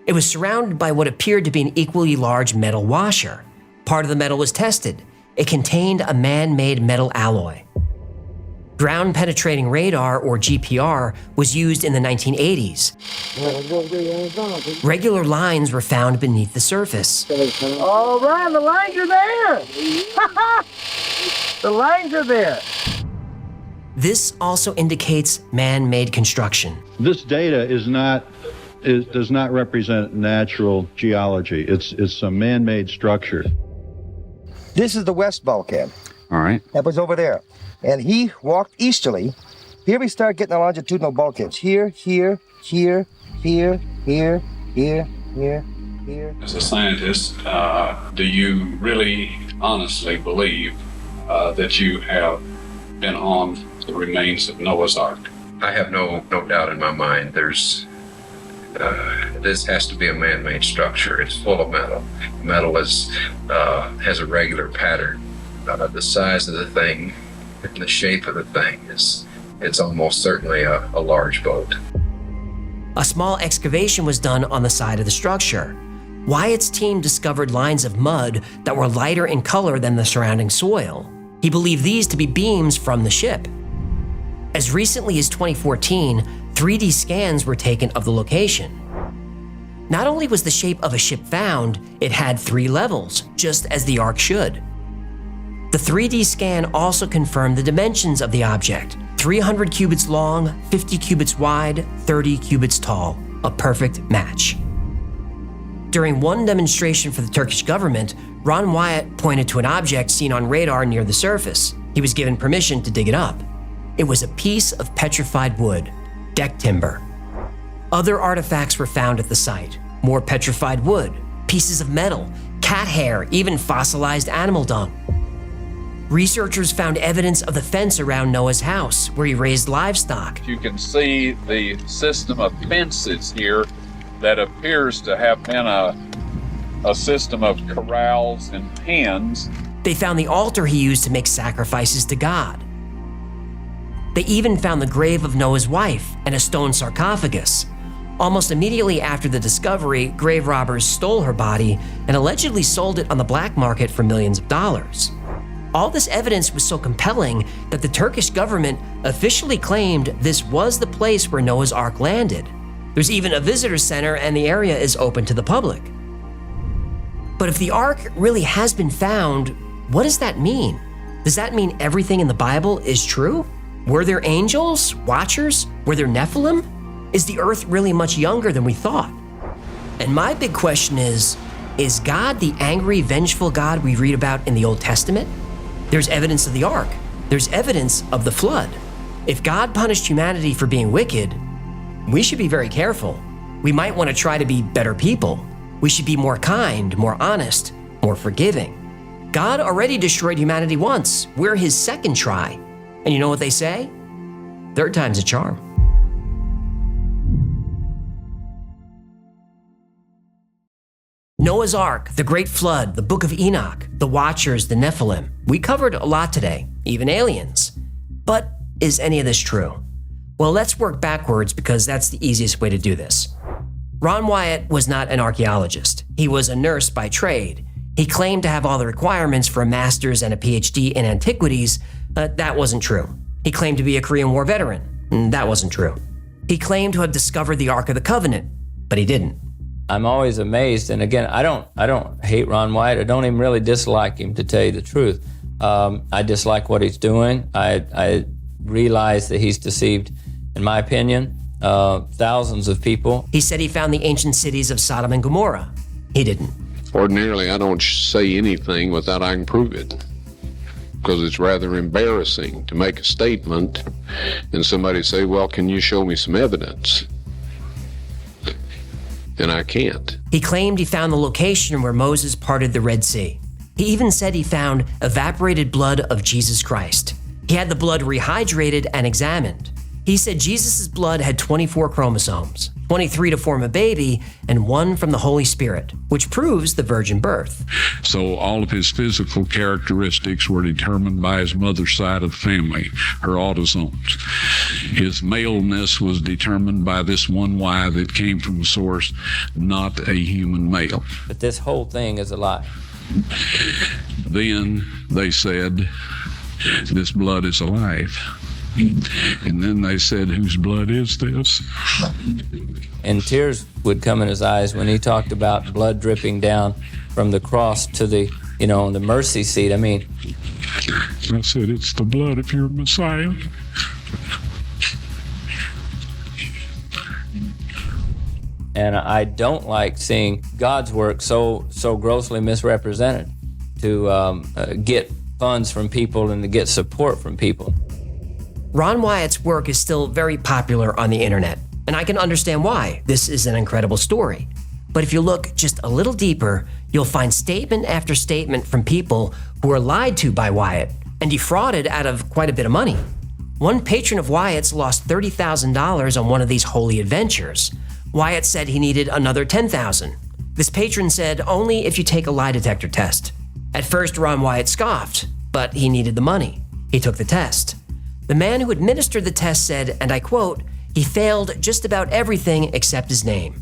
S1: It was surrounded by what appeared to be an equally large metal washer. Part of the metal was tested. It contained a man-made metal alloy. Ground-penetrating radar, or GPR, was used in the 1980s. Regular lines were found beneath the surface.
S8: All right, the lines are there! The lines are there!
S1: This also indicates man-made construction.
S10: This data does not represent natural geology. It's a man-made structure.
S8: This is the west bulkhead.
S7: All right.
S8: That was over there. And he walked easterly. Here we start getting the longitudinal bulkheads. Here, here, here, here, here, here, here, here.
S11: As a scientist, do you really honestly believe that you have been on the remains of Noah's Ark?
S9: I have no doubt in my mind. This has to be a man-made structure. It's full of metal. Metal has a regular pattern. The size of the thing, the shape of the thing it's almost certainly a large boat.
S1: A small excavation was done on the side of the structure. Wyatt's team discovered lines of mud that were lighter in color than the surrounding soil. He believed these to be beams from the ship. As recently as 2014, 3D scans were taken of the location. Not only was the shape of a ship found, it had 3 levels, just as the Ark should. The 3D scan also confirmed the dimensions of the object. 300 cubits long, 50 cubits wide, 30 cubits tall. A perfect match. During one demonstration for the Turkish government, Ron Wyatt pointed to an object seen on radar near the surface. He was given permission to dig it up. It was a piece of petrified wood, deck timber. Other artifacts were found at the site. More petrified wood, pieces of metal, cat hair, even fossilized animal dung. Researchers found evidence of the fence around Noah's house, where he raised livestock.
S7: You can see the system of fences here that appears to have been a system of corrals and pens.
S1: They found the altar he used to make sacrifices to God. They even found the grave of Noah's wife and a stone sarcophagus. Almost immediately after the discovery, grave robbers stole her body and allegedly sold it on the black market for millions of dollars. All this evidence was so compelling that the Turkish government officially claimed this was the place where Noah's Ark landed. There's even a visitor center and the area is open to the public. But if the Ark really has been found, what does that mean? Does that mean everything in the Bible is true? Were there angels, watchers? Were there Nephilim? Is the earth really much younger than we thought? And my big question is God the angry, vengeful God we read about in the Old Testament? There's evidence of the Ark. There's evidence of the flood. If God punished humanity for being wicked, we should be very careful. We might want to try to be better people. We should be more kind, more honest, more forgiving. God already destroyed humanity once. We're his second try. And you know what they say? Third time's a charm. Noah's Ark, the Great Flood, the Book of Enoch, the Watchers, the Nephilim. We covered a lot today, even aliens. But is any of this true? Well, let's work backwards because that's the easiest way to do this. Ron Wyatt was not an archaeologist. He was a nurse by trade. He claimed to have all the requirements for a master's and a PhD in antiquities, but that wasn't true. He claimed to be a Korean War veteran, and that wasn't true. He claimed to have discovered the Ark of the Covenant, but he didn't.
S12: I'm always amazed, and again, I don't hate Ron Wyatt. I don't even really dislike him, to tell you the truth. I dislike what he's doing. I realize that he's deceived, in my opinion, thousands of people.
S1: He said he found the ancient cities of Sodom and Gomorrah. He didn't.
S13: Ordinarily, I don't say anything without I can prove it, because it's rather embarrassing to make a statement and somebody say, well, can you show me some evidence? And I can't.
S1: He claimed he found the location where Moses parted the Red Sea. He even said he found evaporated blood of Jesus Christ. He had the blood rehydrated and examined. He said Jesus' blood had 24 chromosomes, 23 to form a baby, and 1 from the Holy Spirit, which proves the virgin birth.
S3: So all of his physical characteristics were determined by his mother's side of the family, her autosomes. His maleness was determined by this one Y that came from the source, not a human male.
S12: But this whole thing is a lie.
S3: Then they said, this blood is alive. And then they said, whose blood is this?
S12: And tears would come in his eyes when he talked about blood dripping down from the cross to the, the mercy seat. I mean,
S3: I said, it's the blood of your Messiah.
S12: And I don't like seeing God's work so grossly misrepresented to get funds from people and to get support from people.
S1: Ron Wyatt's work is still very popular on the internet, and I can understand why. This is an incredible story. But if you look just a little deeper, you'll find statement after statement from people who were lied to by Wyatt and defrauded out of quite a bit of money. One patron of Wyatt's lost $30,000 on one of these holy adventures. Wyatt said he needed another $10,000. This patron said only if you take a lie detector test. At first, Ron Wyatt scoffed, but he needed the money. He took the test. The man who administered the test said, and I quote, he failed just about everything except his name.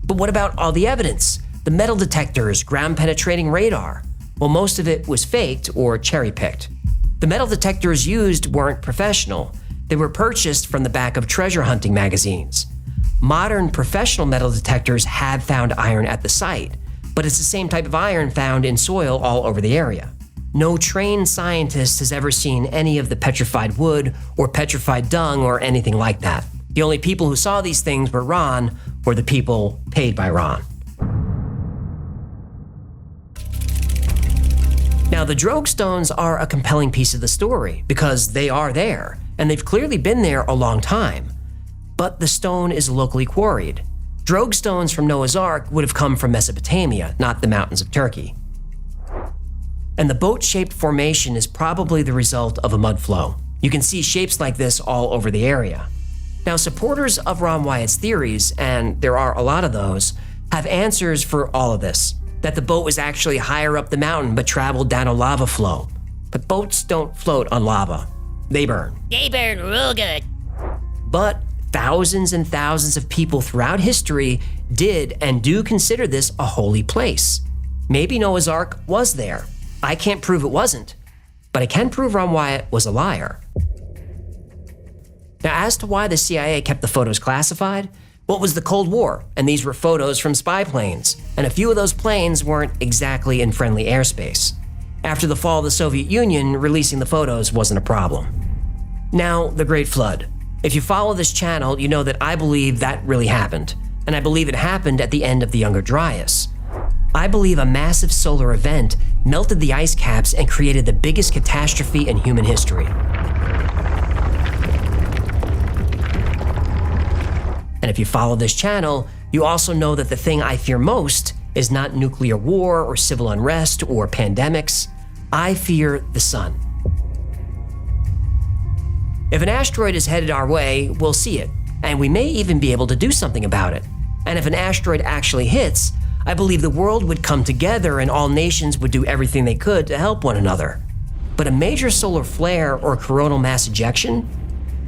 S1: But what about all the evidence? The metal detectors, ground-penetrating radar? Well, most of it was faked or cherry-picked. The metal detectors used weren't professional. They were purchased from the back of treasure hunting magazines. Modern professional metal detectors have found iron at the site, but it's the same type of iron found in soil all over the area. No trained scientist has ever seen any of the petrified wood or petrified dung or anything like that. The only people who saw these things were Ron, or the people paid by Ron. Now, the Drogue stones are a compelling piece of the story because they are there, and they've clearly been there a long time. But the stone is locally quarried. Drogue stones from Noah's Ark would have come from Mesopotamia, not the mountains of Turkey. And the boat-shaped formation is probably the result of a mud flow. You can see shapes like this all over the area. Now, supporters of Ron Wyatt's theories, and there are a lot of those, have answers for all of this. That the boat was actually higher up the mountain but traveled down a lava flow. But boats don't float on lava. They burn.
S2: They burn real good.
S1: But thousands and thousands of people throughout history did and do consider this a holy place. Maybe Noah's Ark was there. I can't prove it wasn't, but I can prove Ron Wyatt was a liar. Now, as to why the CIA kept the photos classified, well, it was the Cold War, and these were photos from spy planes, and a few of those planes weren't exactly in friendly airspace. After the fall of the Soviet Union, releasing the photos wasn't a problem. Now, the Great Flood. If you follow this channel, you know that I believe that really happened, and I believe it happened at the end of the Younger Dryas. I believe a massive solar event melted the ice caps and created the biggest catastrophe in human history. And if you follow this channel, you also know that the thing I fear most is not nuclear war or civil unrest or pandemics. I fear the sun. If an asteroid is headed our way, we'll see it, and we may even be able to do something about it. And if an asteroid actually hits, I believe the world would come together and all nations would do everything they could to help one another. But a major solar flare or coronal mass ejection?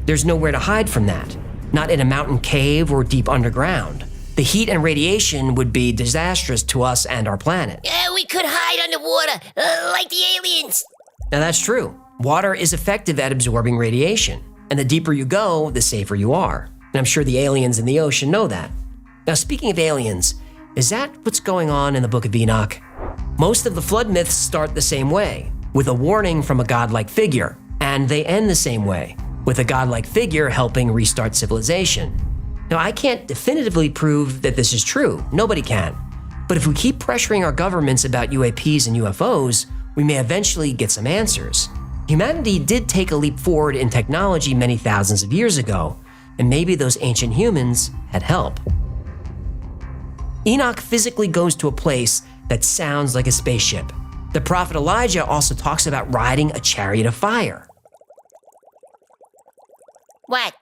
S1: There's nowhere to hide from that. Not in a mountain cave or deep underground. The heat and radiation would be disastrous to us and our planet.
S2: We could hide underwater, like the aliens.
S1: Now that's true. Water is effective at absorbing radiation, and the deeper you go, the safer you are. And I'm sure the aliens in the ocean know that. Now, speaking of aliens, is that what's going on in the Book of Enoch? Most of the flood myths start the same way, with a warning from a godlike figure, and they end the same way, with a godlike figure helping restart civilization. Now, I can't definitively prove that this is true. Nobody can. But if we keep pressuring our governments about UAPs and UFOs, we may eventually get some answers. Humanity did take a leap forward in technology many thousands of years ago, and maybe those ancient humans had help. Enoch physically goes to a place that sounds like a spaceship. The prophet Elijah also talks about riding a chariot of fire.
S2: What?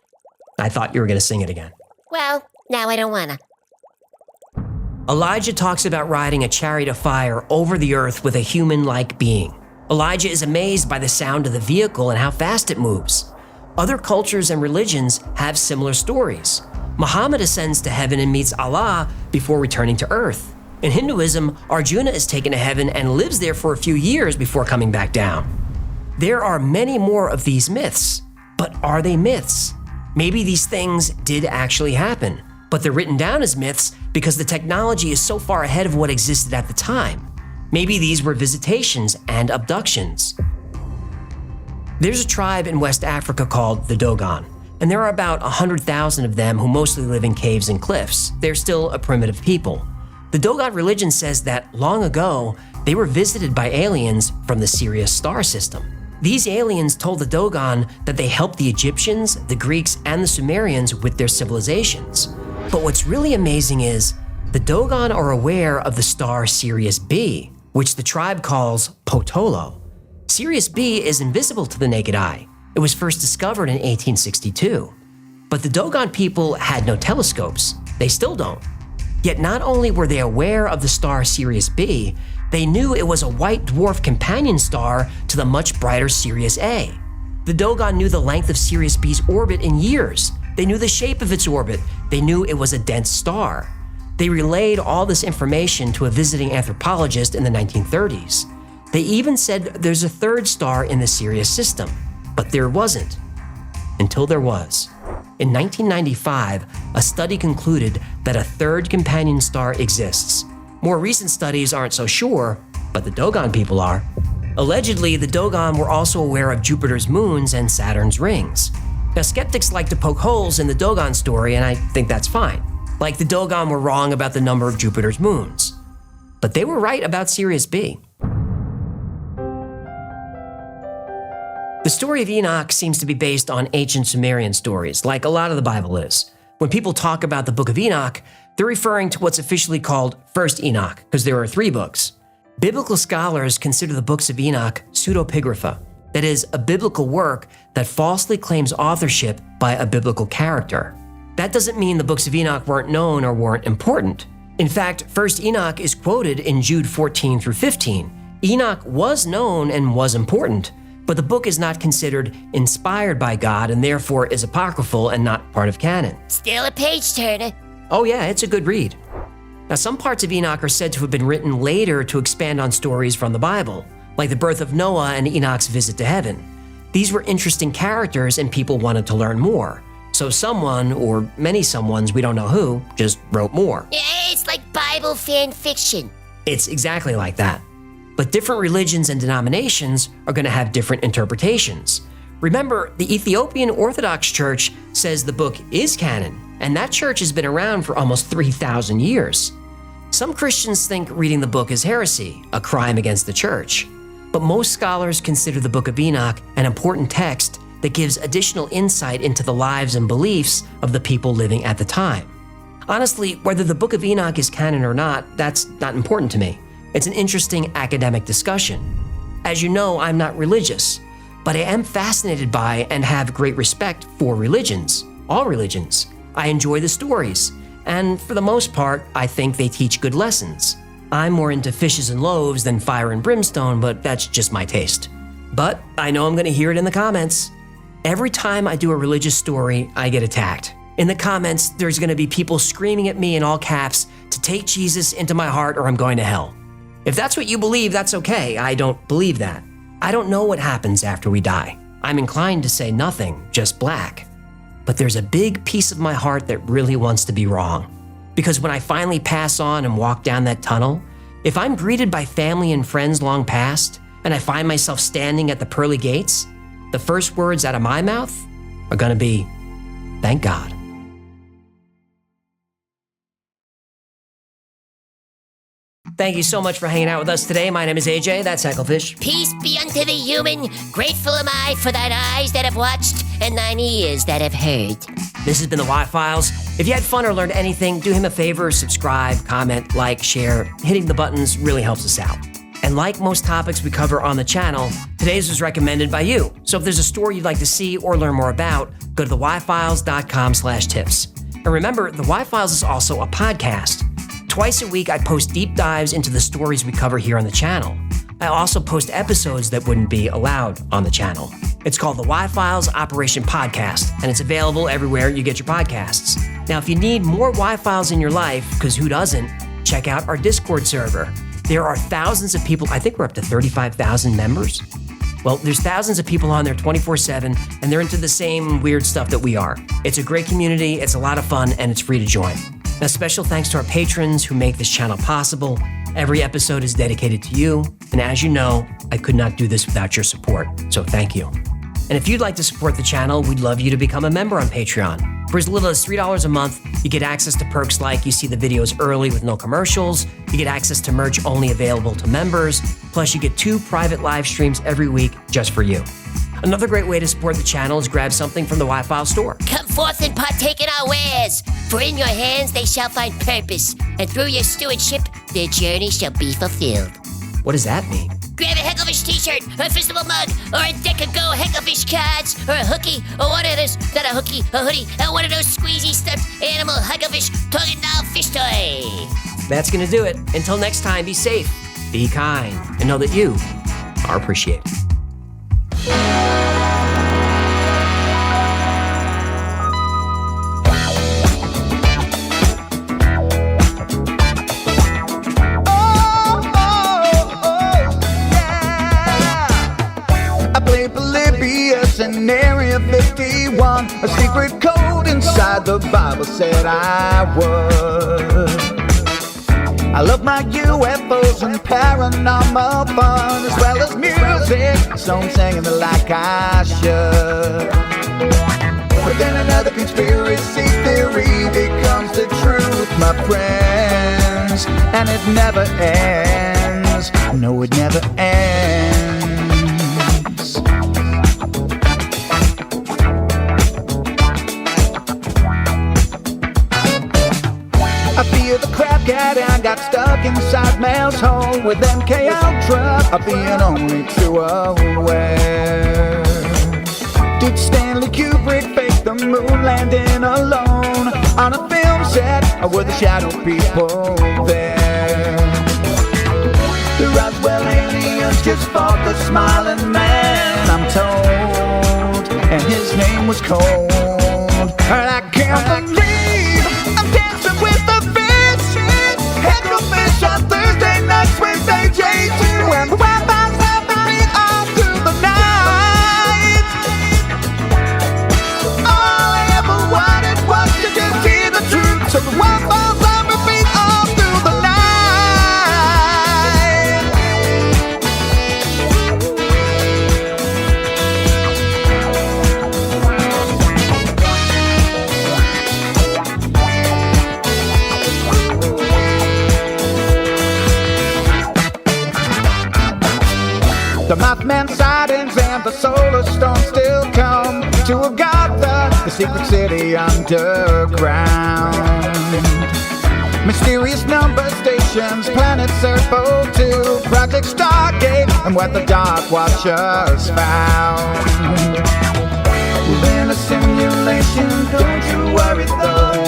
S1: I thought you were going to sing it again.
S2: Well, now I don't wanna.
S1: Elijah talks about riding a chariot of fire over the earth with a human-like being. Elijah is amazed by the sound of the vehicle and how fast it moves. Other cultures and religions have similar stories. Muhammad ascends to heaven and meets Allah before returning to earth. In Hinduism, Arjuna is taken to heaven and lives there for a few years before coming back down. There are many more of these myths, but are they myths? Maybe these things did actually happen, but they're written down as myths because the technology is so far ahead of what existed at the time. Maybe these were visitations and abductions. There's a tribe in West Africa called the Dogon, and there are about 100,000 of them who mostly live in caves and cliffs. They're still a primitive people. The Dogon religion says that long ago, they were visited by aliens from the Sirius star system. These aliens told the Dogon that they helped the Egyptians, the Greeks, and the Sumerians with their civilizations. But what's really amazing is the Dogon are aware of the star Sirius B, which the tribe calls Potolo. Sirius B is invisible to the naked eye. It was first discovered in 1862. But the Dogon people had no telescopes. They still don't. Yet not only were they aware of the star Sirius B, they knew it was a white dwarf companion star to the much brighter Sirius A. The Dogon knew the length of Sirius B's orbit in years. They knew the shape of its orbit. They knew it was a dense star. They relayed all this information to a visiting anthropologist in the 1930s. They even said there's a third star in the Sirius system, but there wasn't. Until there was. In 1995, a study concluded that a third companion star exists. More recent studies aren't so sure, but the Dogon people are. Allegedly, the Dogon were also aware of Jupiter's moons and Saturn's rings. Now, skeptics like to poke holes in the Dogon story, and I think that's fine. Like the Dogon were wrong about the number of Jupiter's moons. But they were right about Sirius B. The story of Enoch seems to be based on ancient Sumerian stories, like a lot of the Bible is. When people talk about the Book of Enoch, they're referring to what's officially called First Enoch, because there are 3 books. Biblical scholars consider the books of Enoch pseudepigrapha, that is, a biblical work that falsely claims authorship by a biblical character. That doesn't mean the books of Enoch weren't known or weren't important. In fact, First Enoch is quoted in Jude 14 through 15. Enoch was known and was important, but the book is not considered inspired by God and therefore is apocryphal and not part of canon.
S2: Still a page turner.
S1: Oh yeah, it's a good read. Now, some parts of Enoch are said to have been written later to expand on stories from the Bible, like the birth of Noah and Enoch's visit to heaven. These were interesting characters and people wanted to learn more. So someone, or many someones, we don't know who, just wrote more.
S2: Yeah, it's like Bible fan fiction.
S1: It's exactly like that. But different religions and denominations are going to have different interpretations. Remember, the Ethiopian Orthodox Church says the book is canon, and that church has been around for almost 3,000 years. Some Christians think reading the book is heresy, a crime against the church. But most scholars consider the Book of Enoch an important text that gives additional insight into the lives and beliefs of the people living at the time. Honestly, whether the Book of Enoch is canon or not, that's not important to me. It's an interesting academic discussion. As you know, I'm not religious, but I am fascinated by and have great respect for religions, all religions. I enjoy the stories, and for the most part, I think they teach good lessons. I'm more into fishes and loaves than fire and brimstone, but that's just my taste. But I know I'm gonna hear it in the comments. Every time I do a religious story, I get attacked. In the comments, there's gonna be people screaming at me in all caps to take Jesus into my heart or I'm going to hell. If that's what you believe, that's okay. I don't believe that. I don't know what happens after we die. I'm inclined to say nothing, just black. But there's a big piece of my heart that really wants to be wrong. Because when I finally pass on and walk down that tunnel, if I'm greeted by family and friends long past, and I find myself standing at the pearly gates, the first words out of my mouth are gonna be, thank God. Thank you so much for hanging out with us today. My name is AJ, that's Hecklefish.
S2: Peace be unto the human. Grateful am I for thine eyes that have watched and thine ears that have heard.
S1: This has been the Y-Files. If you had fun or learned anything, do him a favor, subscribe, comment, like, share. Hitting the buttons really helps us out. And like most topics we cover on the channel, today's was recommended by you. So if there's a story you'd like to see or learn more about, go to theyfiles.com/tips. And remember, the Y-Files is also a podcast. Twice a week, I post deep dives into the stories we cover here on the channel. I also post episodes that wouldn't be allowed on the channel. It's called the Y-Files Operation Podcast, and it's available everywhere you get your podcasts. Now, if you need more Y-Files in your life, because who doesn't, check out our Discord server. There are thousands of people, I think we're up to 35,000 members. Well, there's thousands of people on there 24/7, and they're into the same weird stuff that we are. It's a great community, it's a lot of fun, and it's free to join. Now, special thanks to our patrons who make this channel possible. Every episode is dedicated to you, and as you know, I could not do this without your support, so thank you. And if you'd like to support the channel, we'd love you to become a member on Patreon. For as little as $3 a month, you get access to perks like you see the videos early with no commercials, you get access to merch only available to members, plus you get 2 private live streams every week just for you. Another great way to support the channel is grab something from the Y-File store.
S2: Come forth and partake in our wares, for in your hands they shall find purpose, and through your stewardship their journey shall be fulfilled.
S1: What does that mean?
S2: Grab a Hecklefish t-shirt, or a festival mug, or a deck of Go Hecklefish cards, or a hookie, or one of those, not a hookie, a hoodie, or one of those squeezy stuffed animal Hecklefish talking doll fish toy.
S1: That's gonna do it. Until next time, be safe, be kind, and know that you are appreciated.
S14: In Area 51, a secret code inside the Bible said I was. I love my UFOs and paranormal fun, as well as music, so I'm singing it like I should. But then another conspiracy theory becomes the truth, my friends, and it never ends. No, it never ends. I feel the crap cat and got stuck inside Mel's hole with MK Ultra. I'll be an only two aware. Did Stanley Kubrick fake the moon landing alone on a film set, or were the shadow people there? The Roswell aliens just fought the smiling man, I'm told, and his name was Cold. And I can't believe I'm dancing with the fish. Heckle fish on Thursday nights, Wednesday J2, and the Wi-Fi's helping me all through the night. All I ever wanted was to just hear the truth, so the Wi-Fi's on repeat all through the night. The Mothman sightings and the solar storm still come to Agatha, the secret city underground. Mysterious number stations, planet Serpo 2, Project Stargate, and what the Dark Watchers found. We're in a simulation, don't you worry though.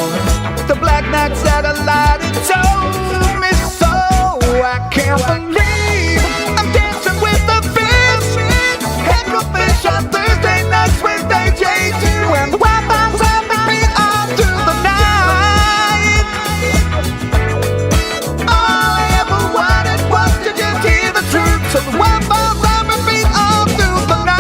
S14: The Black Knight satellite, it told me so. I can't believe I'm dancing with the fish. Heckle fish on Thursday nights, Wednesday J2, and the Wi-Fi's on repeat all through the night. All I ever wanted was to just hear the truth, so the Wi-Fi's on repeat all through the night.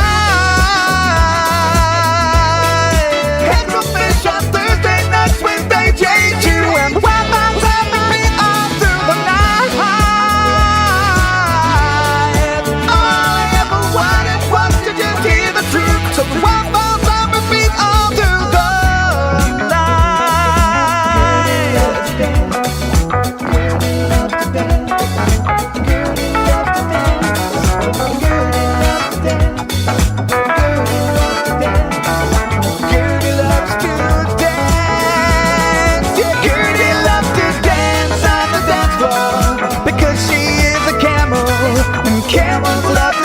S14: Heckle fish on Thursday nights, Wednesday J2, and the Wi-Fi's on repeat all through the night. So the Wi-Fi's on repeat all through the Gertie loves to dance. Yeah, Gertie loves to dance on the dance floor because she is a camel, and camels love